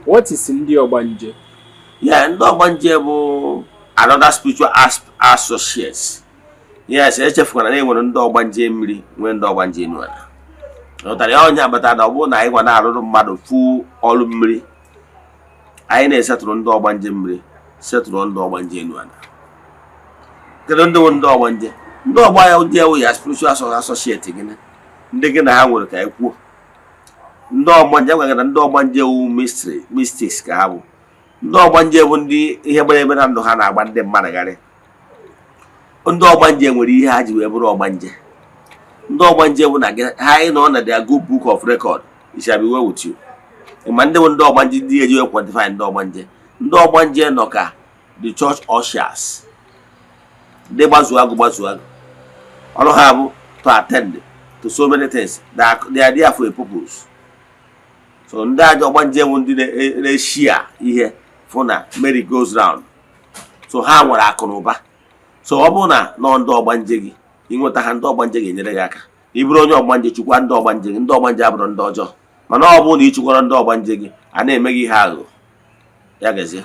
What is ndị Ogbanje? Yeah, ndị Ogbanje bụ another spiritual associates. Yes, echefukwana na enwere ndị Ogbanje mmiri nwee ndị Ogbanje enu ala. Ọtara ya onye agbata na ọ bụrụ na anyị gwa na-arụrụ mmadụ fu ọrụ mmiri, anyị na-esetụrụ ndị Ogbanje mmiri, setụrụ ndị Ogbanje enu ala. Kedu ndị Ogbanje? Ndị Ogbanje ewu ya spiritual associate gị ndị gị na ha nwere ka ekwuo. Ndị Ogbanje gwara na ndị Ogbanje ewu mystics ka ha bụ. Ndị Ogbanje bụ ndị ihe gbara ebe na ndụ ha na-agba ndị mmadụ gharị. Ndị Ogbanje nwere ihe ha ji wee bụrụ Ogbanje. Ndị Ogbanje bụ na ha nọ na their good book of record. It shall be well with you. Ma ndị bụ ndị Ogbanje ndị eji wee quantify ndị Ogbanje. Ndị Ogbanje nọ ka the church ushers. They gbazuo agụ. Ọrụ ha bụ to attend to so many things. They are there for a purpose. So ndị ajọ Ogbanje bụ ndị na-eshia ihe fụ na Mary goes round. So ha nwere akụ na ụba. So ọ bụrụ na nọ ndị Ogbanje gị, ịnweta ha ndị Ogbanje ga-enyere gị aka. Ị bụrụ onye Ogbanje chukwa ndị Ogbanje gị, ndị Ogbanje abụrụ ndị ọjọọ. Mana ọ bụrụ na ị chụkwara ndị Ogbanje gị, a na-eme gị ihe aghụghọ. Ya gazie.